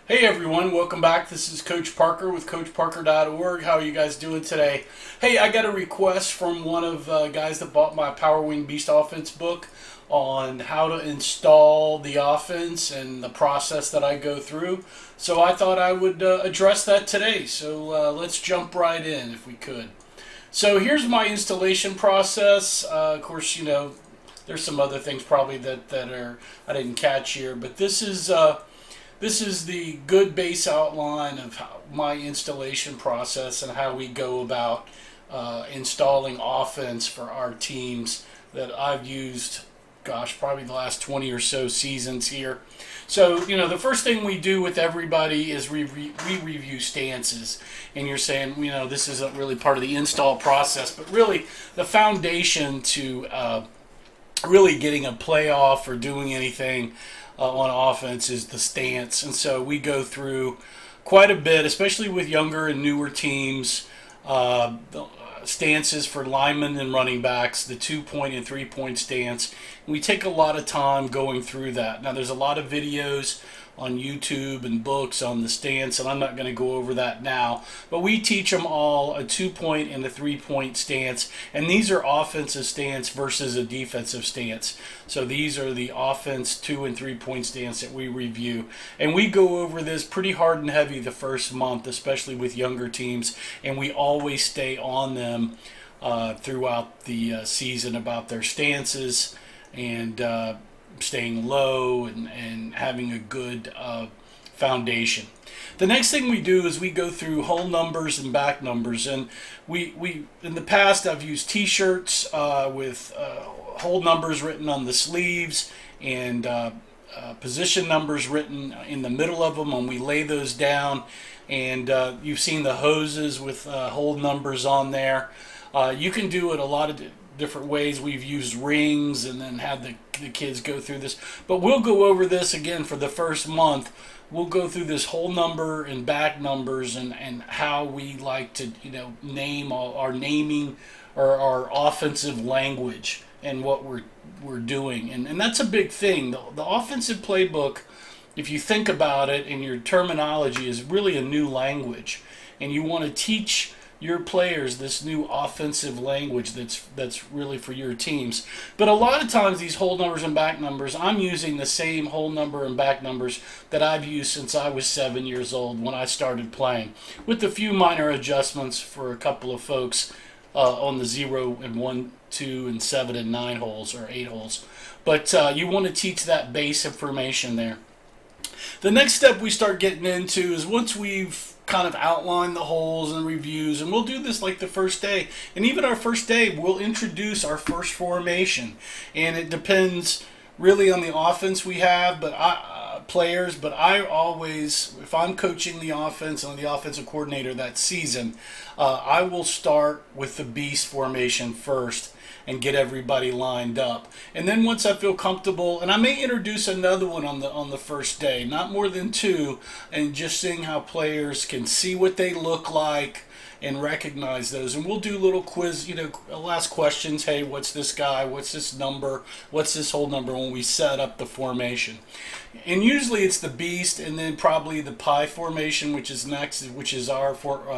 Hey everyone, welcome back. This is Coach Parker with CoachParker.org. How are you guys doing today? Hey, I got a request from one of guys that bought my Power Wing Beast offense book on how to install the offense and the process that I go through. So I thought I would address that today. So let's jump right in if we could. So here's my installation process. Of course, there's some other things probably that are I didn't catch here, but this is the good base outline of my installation process and how we go about installing offense for our teams that I've used, gosh, probably the last 20 or so seasons here. So, the first thing we do with everybody is we review stances. And you're saying, this isn't really part of the install process, but really the foundation to really getting a playoff or doing anything on offense is the stance. And so we go through quite a bit, especially with younger and newer teams, the stances for linemen and running backs, the 2-point and 3-point stance. And we take a lot of time going through that. Now, there's a lot of videos on YouTube and books on the stance, and I'm not going to go over that now. But we teach them all a 2-point and a 3-point stance, and these are offensive stance versus a defensive stance. So these are the offense 2 and 3-point stance that we review, and we go over this pretty hard and heavy the first month, especially with younger teams, and we always stay on them throughout the season about their stances and staying low and having a good foundation. The next thing we do is we go through whole numbers and back numbers, and we in the past I've used T-shirts with whole numbers written on the sleeves and position numbers written in the middle of them, and we lay those down. And you've seen the hoses with whole numbers on there. You can do it a lot of different ways. We've used rings and then had the kids go through this. But we'll go over this again for the first month. We'll go through this whole number and back numbers and how we like to, name our naming or our offensive language and what we're doing. And that's a big thing. The offensive playbook, if you think about it, and your terminology is really a new language. And you want to teach your players this new offensive language that's really for your teams. But a lot of times these whole numbers and back numbers, I'm using the same whole number and back numbers that I've used since I was 7 years old when I started playing, with a few minor adjustments for a couple of folks on the 0 and 1, 2, and 7 and 9 holes or 8 holes. But you want to teach that base information there. The next step we start getting into is once we've kind of outline the holes and reviews, and we'll do this like the first day, and even our first day we'll introduce our first formation, and it depends really on the offense we have, but players, but I always, if I'm coaching the offense and the offensive coordinator that season, I will start with the beast formation first and get everybody lined up. And then once I feel comfortable, and I may introduce another one on the first day, not more than 2, and just seeing how players can see what they look like and recognize those. And we'll do little quiz, I'll ask questions. Hey, what's this guy? What's this number? What's this whole number when we set up the formation? And usually it's the beast, and then probably the pie formation, which is next, which is our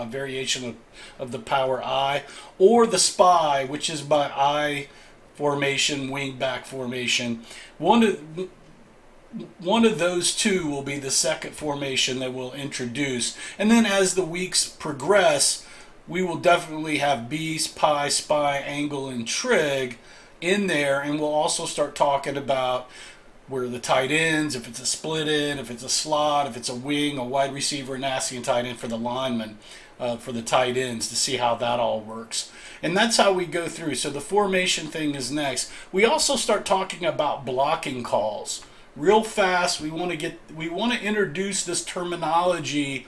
variation of the power I, or the spy, which is my I formation, wing back formation. One of those two will be the second formation that we'll introduce. And then as the weeks progress, we will definitely have beast, pie, spy, angle, and trig in there. And we'll also start talking about where the tight ends, if it's a split end, if it's a slot, if it's a wing, a wide receiver, and asking tight end for the lineman, for the tight ends, to see how that all works. And that's how we go through. So the formation thing is next. We also start talking about blocking calls real fast. We want to introduce this terminology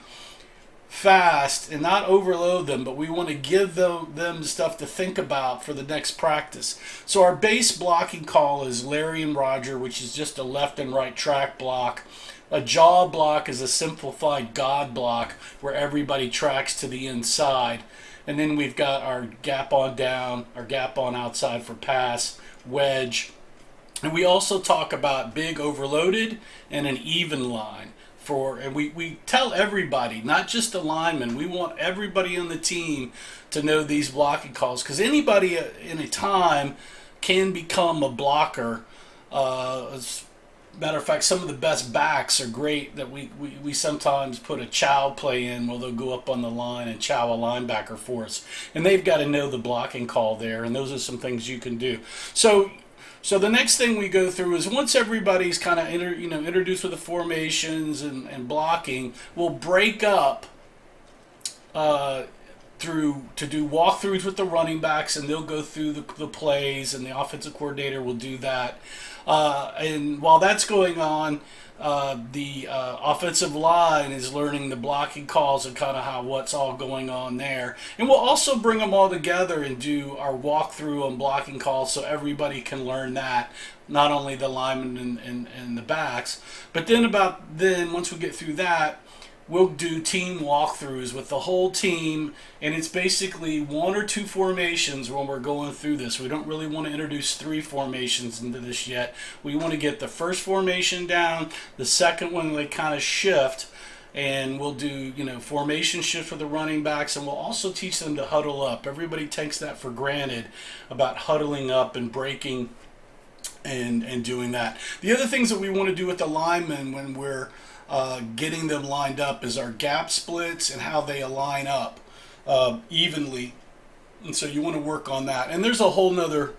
fast and not overload them, but we want to give them stuff to think about for the next practice. So our base blocking call is Larry and Roger, which is just a left and right track block. A jaw block is a simplified God block where everybody tracks to the inside. And then we've got our gap on down, our gap on outside for pass, wedge. And we also talk about big overloaded and an even line. and we tell everybody, not just the linemen, we want everybody on the team to know these blocking calls, because anybody in a time can become a blocker. As a matter of fact, some of the best backs are great that we sometimes put a chow play in where they'll go up on the line and chow a linebacker for us. And they've got to know the blocking call there, and those are some things you can do. So the next thing we go through is, once everybody's kind of introduced with the formations and blocking, we'll break up through to do walkthroughs with the running backs, and they'll go through the plays, and the offensive coordinator will do that. And while that's going on, the offensive line is learning the blocking calls and kind of what's all going on there. And we'll also bring them all together and do our walkthrough on blocking calls, so everybody can learn that, not only the linemen and the backs. But then once we get through that, we'll do team walkthroughs with the whole team, and it's basically one or two formations when we're going through this. We don't really want to introduce three formations into this yet. We want to get the first formation down, the second one they kind of shift, and we'll do formation shift for the running backs, and we'll also teach them to huddle up. Everybody takes that for granted about huddling up and breaking and doing that. The other things that we want to do with the linemen when we're getting them lined up is our gap splits and how they align up evenly. And so you want to work on that. And there's a whole nother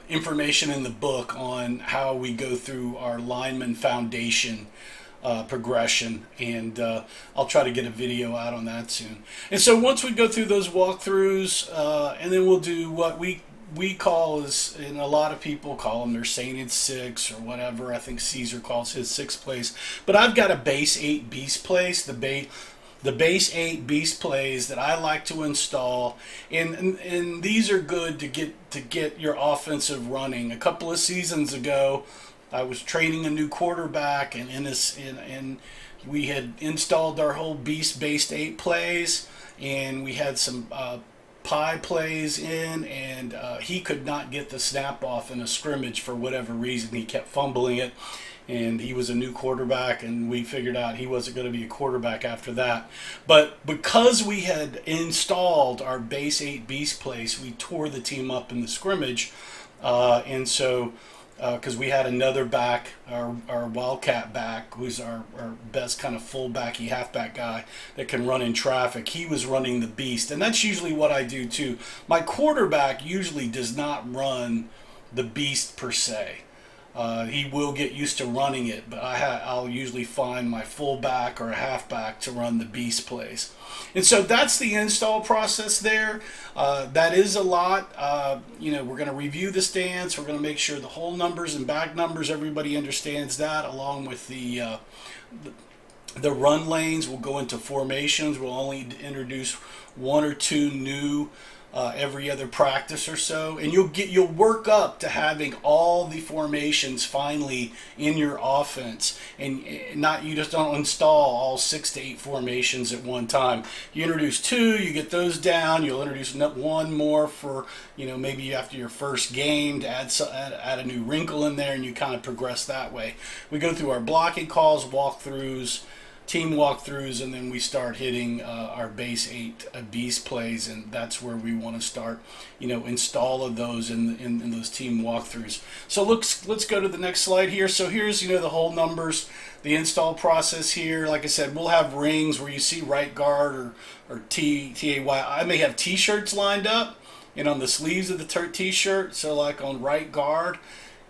information in the book on how we go through our lineman foundation progression, and I'll try to get a video out on that soon. And so once we go through those walkthroughs, and then we'll do what we call and a lot of people call them their sainted six or whatever. I think Caesar calls his six plays, but I've got a base 8 beast plays, the base 8 beast plays that I like to install, and these are good to get your offensive running. A couple of seasons ago, I was training a new quarterback, and we had installed our whole beast based 8 plays, and we had some pie plays in, and he could not get the snap off in a scrimmage for whatever reason. He kept fumbling it, and he was a new quarterback, and we figured out he wasn't going to be a quarterback after that. But because we had installed our base 8 beast plays, we tore the team up in the scrimmage, and so because we had another back, our Wildcat back, who's our best kind of fullbacky halfback guy that can run in traffic. He was running the beast, and that's usually what I do too. My quarterback usually does not run the beast per se. He will get used to running it, but I'll usually find my fullback or a halfback to run the beast plays. And so that's the install process there. That is a lot. We're going to review the stance. We're going to make sure the whole numbers and back numbers, everybody understands that, along with the run lanes. We'll go into formations. We'll only introduce one or two new every other practice or so, and you'll work up to having all the formations finally in your offense, and you just don't install all 6 to 8 formations at one time. You introduce 2, you get those down. You'll introduce one more for maybe after your first game to add a new wrinkle in there, and you kind of progress that way. We go through our blocking calls, walkthroughs, team walkthroughs, and then we start hitting our base 8 beast plays, and that's where we want to start install of those in those team walkthroughs. So let's go to the next slide here. So here's the whole numbers, the install process here. Like I said, we'll have rings where you see right guard or TAY. I may have t-shirts lined up and on the sleeves of the t-shirt. So like on right guard,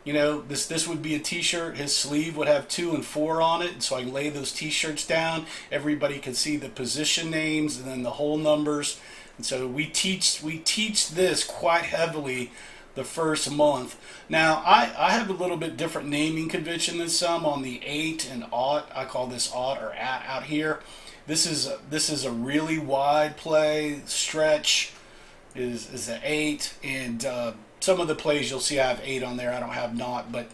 this would be a t-shirt. His sleeve would have 2 and 4 on it, so I can lay those t-shirts down. Everybody can see the position names and then the whole numbers. And so we teach this quite heavily the first month. Now I have a little bit different naming convention than some on the 8 and aught. I call this aught or at out here. This is a really wide play. Stretch is an 8, and some of the plays you'll see I have 8 on there. I don't have not, but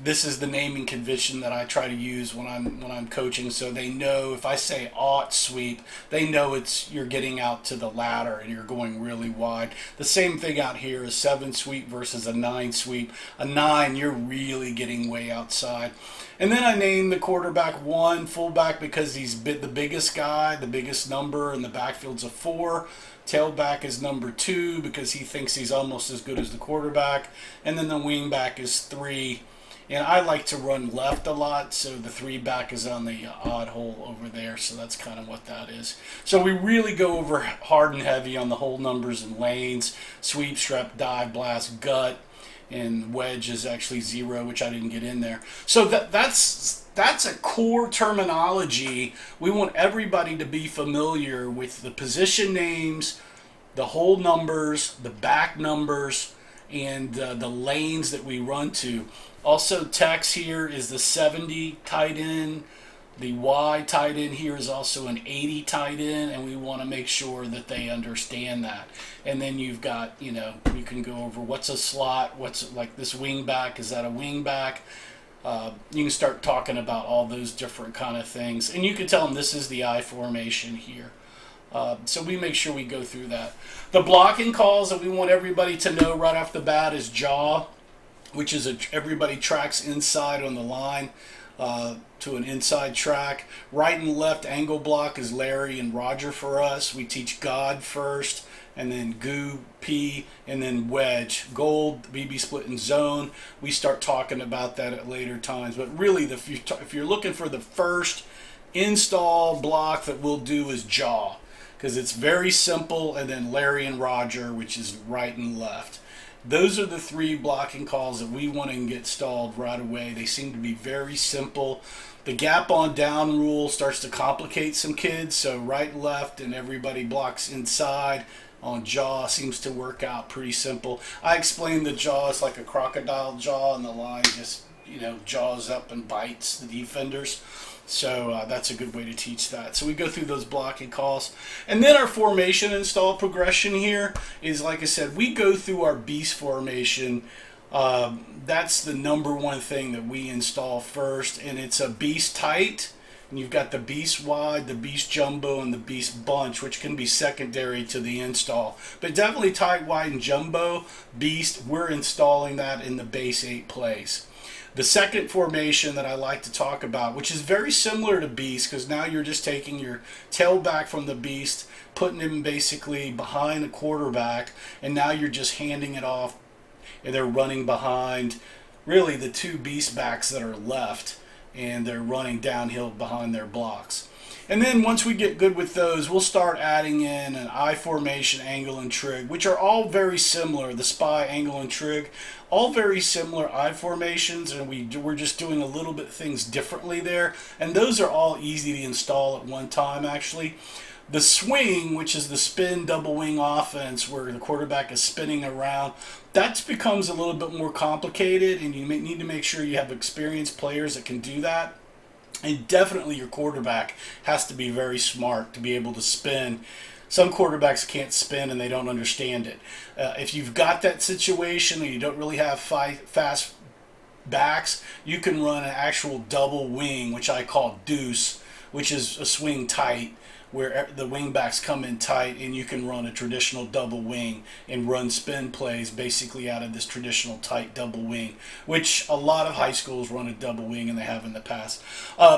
this is the naming convention that I try to use when I'm coaching, so they know if I say ought sweep, they know it's you're getting out to the ladder and you're going really wide. The same thing out here is 7 sweep versus a 9 sweep. A 9, you're really getting way outside. And then I name the quarterback 1, fullback because he's the biggest guy, the biggest number, and the backfield's a 4. Tailback is number 2 because he thinks he's almost as good as the quarterback. And then the wingback is 3. And I like to run left a lot, so the 3 back is on the odd hole over there, so that's kind of what that is. So we really go over hard and heavy on the hole numbers and lanes, sweep, strep, dive, blast, gut, and wedge is actually 0, which I didn't get in there. So that's a core terminology. We want everybody to be familiar with the position names, the hole numbers, the back numbers, and the lanes that we run to. Also, text here is the 70 tight end. The Y tight end here is also an 80 tight end, and we want to make sure that they understand that. And then you've got, you can go over what's a slot, what's like this wing back, is that a wing back? You can start talking about all those different kind of things. And you can tell them this is the I formation here. So we make sure we go through that. The blocking calls that we want everybody to know right off the bat is jaw, which is everybody tracks inside on the line to an inside track. Right and left angle block is Larry and Roger for us. We teach God first, and then goo, P, and then wedge. Gold, BB split and zone. We start talking about that at later times. But really, if you're looking for the first install block that we'll do is jaw, because it's very simple, and then Larry and Roger, which is right and left. Those are the 3 blocking calls that we want to get installed right away. They seem to be very simple. The gap on down rule starts to complicate some kids, so right, left, and everybody blocks inside. On jaw seems to work out pretty simple. I explained the jaw is like a crocodile jaw, and the line just, jaws up and bites the defenders. So that's a good way to teach that. So we go through those blocking calls. And then our formation install progression here is, like I said, we go through our beast formation. That's the number one thing that we install first. And it's a beast tight. And you've got the beast wide, the beast jumbo, and the beast bunch, which can be secondary to the install. But definitely tight, wide, and jumbo, beast, we're installing that in the base 8 plays. The second formation that I like to talk about, which is very similar to beast, because now you're just taking your tailback from the beast, putting him basically behind the quarterback, and now you're just handing it off, and they're running behind really the 2 beast backs that are left, and they're running downhill behind their blocks. And then once we get good with those, we'll start adding in an I formation, angle, and trig, which are all very similar. The spy, angle, and trig, all very similar I formations, and we're just doing a little bit things differently there. And those are all easy to install at one time, actually. The swing, which is the spin double wing offense where the quarterback is spinning around, that becomes a little bit more complicated, and you need to make sure you have experienced players that can do that. And definitely your quarterback has to be very smart to be able to spin. Some quarterbacks can't spin and they don't understand it. If you've got that situation and you don't really have fast backs, you can run an actual double wing, which I call deuce, which is a swing tight, where the wing backs come in tight, and you can run a traditional double wing and run spin plays basically out of this traditional tight double wing, which a lot of high schools run a double wing, and they have in the past.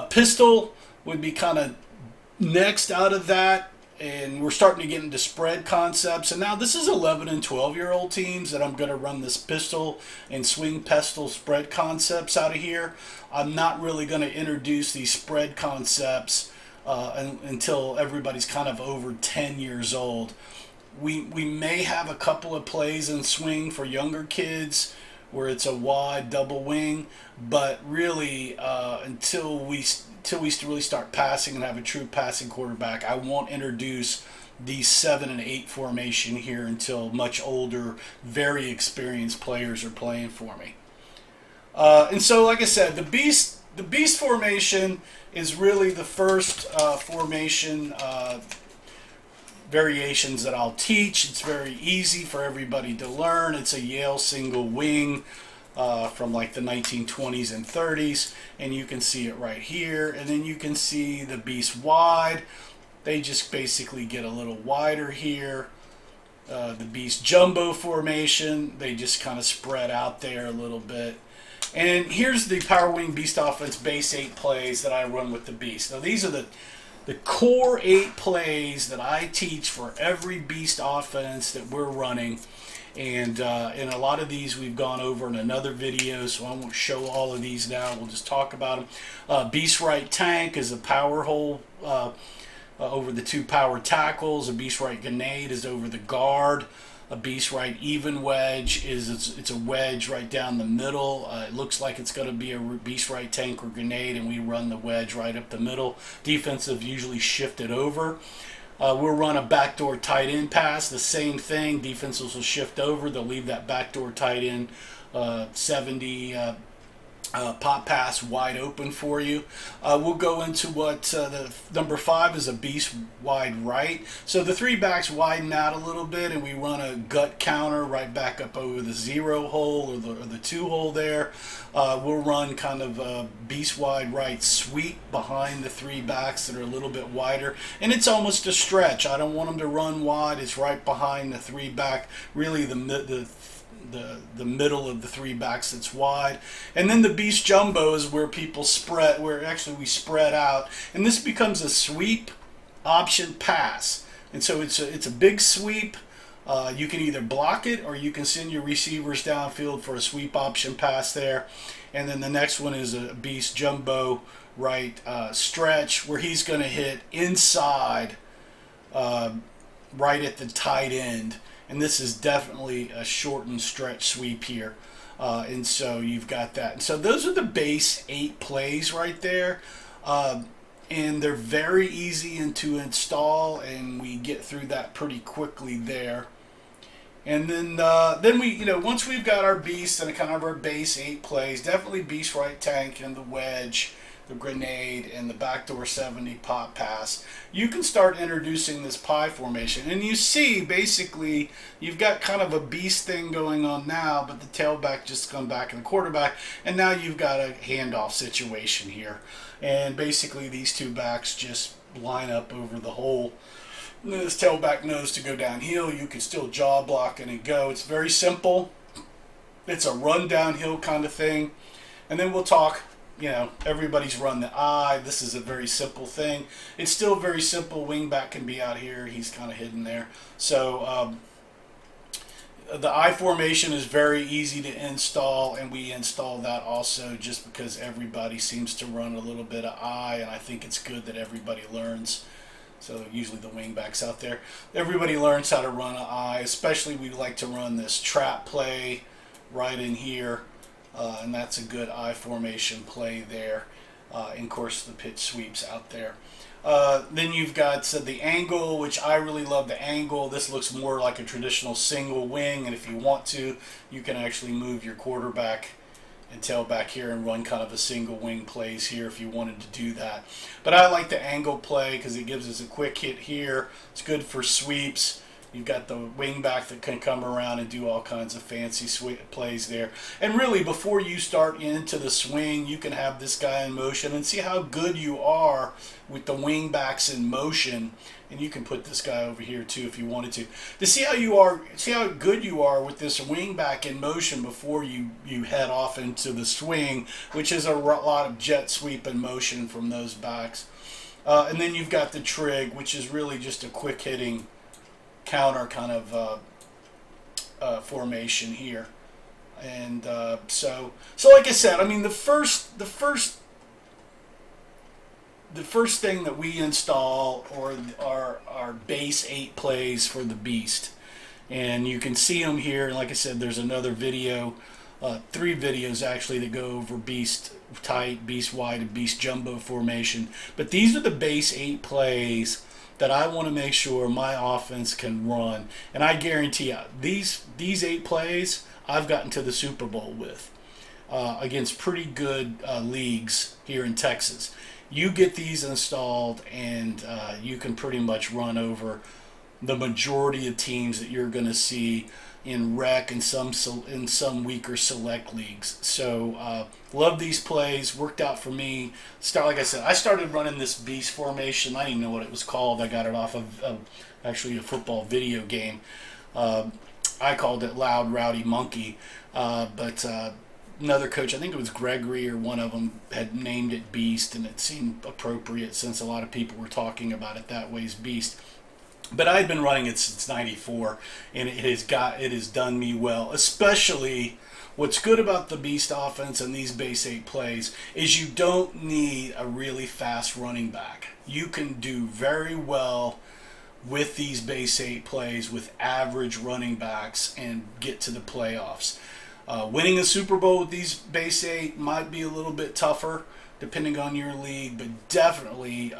Pistol would be kind of next out of that, and we're starting to get into spread concepts. And now this is 11 and 12-year-old teams that I'm going to run this pistol and swing pistol spread concepts out of here. I'm not really going to introduce these spread concepts until everybody's kind of over 10 years old. We may have a couple of plays in swing for younger kids where it's a wide double wing, but really until we really start passing and have a true passing quarterback, I won't introduce these 7 and 8 formation here until much older, very experienced players are playing for me. And so, like I said, the beast formation is really the first formation variations that I'll teach. It's very easy for everybody to learn. It's a Yale single wing. from like the 1920s and 30s, and you can see it right here. And then you can see the beast wide. They just basically get a little wider here. The beast jumbo formation, they just kind of spread out there a little bit. And here's the Power Wing Beast Offense base 8 plays that I run with the beast. Now these are the core 8 plays that I teach for every beast offense that we're running. And in a lot of these we've gone over in another video, so I won't show all of these now. We'll just talk about them. Beast Right Tank is a power hole over the 2 power tackles. A Beast Right Grenade is over the guard. A Beast Right Even Wedge it's a wedge right down the middle. It looks like it's going to be a Beast Right Tank or Grenade, and we run the wedge right up the middle. Defensive usually shifted over. We'll run a backdoor tight end pass, the same thing. Defenses will shift over. They'll leave that backdoor tight end 70 pop pass wide open for you. We'll go into what the number 5 is, a beast wide right. So the 3 backs widen out a little bit, and we run a gut counter right back up over the 0 hole or the 2 hole there. We'll run kind of a beast wide right sweep behind the 3 backs that are a little bit wider, and it's almost a stretch. I don't want them to run wide. It's right behind the 3 back, really the middle of the 3 backs that's wide. And then the beast jumbo is where people spread, where actually we spread out, and this becomes a sweep option pass. And so it's a big sweep. You can either block it or you can send your receivers downfield for a sweep option pass there. And then the next one is a beast jumbo right stretch, where he's going to hit inside right at the tight end. And this is definitely a shortened stretch sweep here. And so you've got that. And so those are the base 8 plays right there. And they're very easy to install, and we get through that pretty quickly there. And then we, once we've got our beast and kind of our base 8 plays, definitely Beast Right Tank and the wedge, the grenade, and the backdoor 70 pop pass, you can start introducing this pie formation. And you see, basically, you've got kind of a beast thing going on now, but the tailback just come back in the quarterback, and now you've got a handoff situation here. And basically, these 2 backs just line up over the hole. And then this tailback knows to go downhill. You can still jaw block and go. It's very simple. It's a run downhill kind of thing. And then we'll talk, everybody's run the I. This is a very simple thing. It's still very simple. Wingback can be out here. He's kind of hidden there. So the I formation is very easy to install, and we install that also just because everybody seems to run a little bit of I, and I think it's good that everybody learns. So usually the wingbacks out there, everybody learns how to run an I. Especially we like to run this trap play right in here. And that's a good I formation play there. And of course the pitch sweeps out there. Then you've got the angle, which I really love the angle. This looks more like a traditional single wing, and if you want to, you can actually move your quarterback and tailback here and run kind of a single wing plays here if you wanted to do that. But I like the angle play because it gives us a quick hit here. It's good for sweeps. You've got the wingback that can come around and do all kinds of fancy plays there. And really, before you start into the swing, you can have this guy in motion and see how good you are with the wingbacks in motion. And you can put this guy over here too if you wanted to see how good you are with this wingback in motion before you head off into the swing, which is a lot of jet sweep in motion from those backs. And then you've got the trig, which is really just a quick hitting counter kind of formation here. And so like I said, I mean, the first thing that we install are our base 8 plays for the beast, and you can see them here. And like I said, there's another video, 3 videos actually, that go over beast tight, beast wide, and beast jumbo formation. But these are the base 8 plays that I want to make sure my offense can run. And I guarantee you, these 8 plays I've gotten to the Super Bowl with against pretty good leagues here in Texas. You get these installed, and you can pretty much run over the majority of teams that you're going to see in rec and in some weaker select leagues. So love these plays. Worked out for me. Like I said, I started running this beast formation. I didn't even know what it was called. I got it off of actually a football video game. I called it Loud Rowdy Monkey, but another coach, I think it was Gregory or one of them, had named it Beast, and it seemed appropriate since a lot of people were talking about it that way, as Beast. But I've been running it since '94, and it has done me well. Especially, what's good about the Beast offense and these base 8 plays is you don't need a really fast running back. You can do very well with these base 8 plays with average running backs and get to the playoffs. Winning a Super Bowl with these base 8 might be a little bit tougher depending on your league, but definitely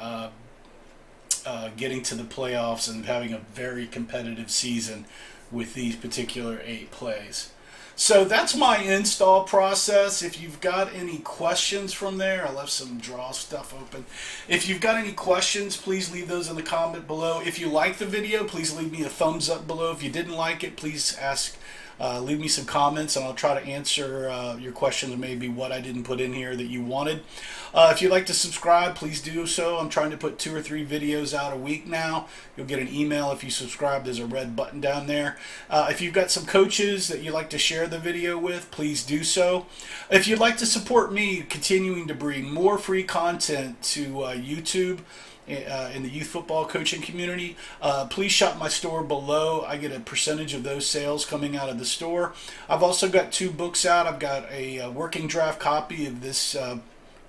getting to the playoffs and having a very competitive season with these particular 8 plays. So that's my install process. If you've got any questions from there, I left some draw stuff open. If you've got any questions, please leave those in the comment below. If you like the video, please leave me a thumbs up below. If you didn't like it, please leave me some comments, and I'll try to answer your questions, maybe what I didn't put in here that you wanted. If you'd like to subscribe, please do so. I'm trying to put 2 or 3 videos out a week now. You'll get an email if you subscribe. There's a red button down there. If you've got some coaches that you'd like to share the video with, please do so. If you'd like to support me continuing to bring more free content to YouTube, in the youth football coaching community, please shop my store below. I get a percentage of those sales coming out of the store. I've also got 2 books out. I've got a working draft copy of this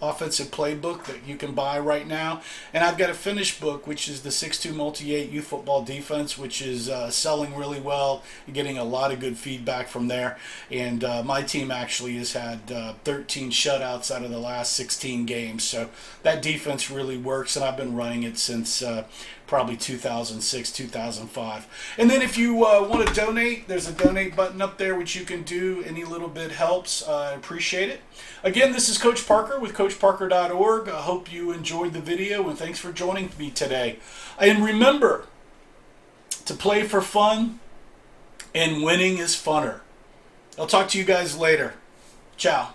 offensive playbook that you can buy right now, and I've got a finished book, which is the 6'2 multi-8 youth football defense, which is selling really well and getting a lot of good feedback from there. And my team actually has had 13 shutouts out of the last 16 games, so that defense really works, and I've been running it since probably 2006, 2005. And then if you want to donate, there's a donate button up there, which you can do. Any little bit helps. I appreciate it. Again, this is Coach Parker with CoachParker.org. I hope you enjoyed the video, and thanks for joining me today. And remember to play for fun, and winning is funner. I'll talk to you guys later. Ciao.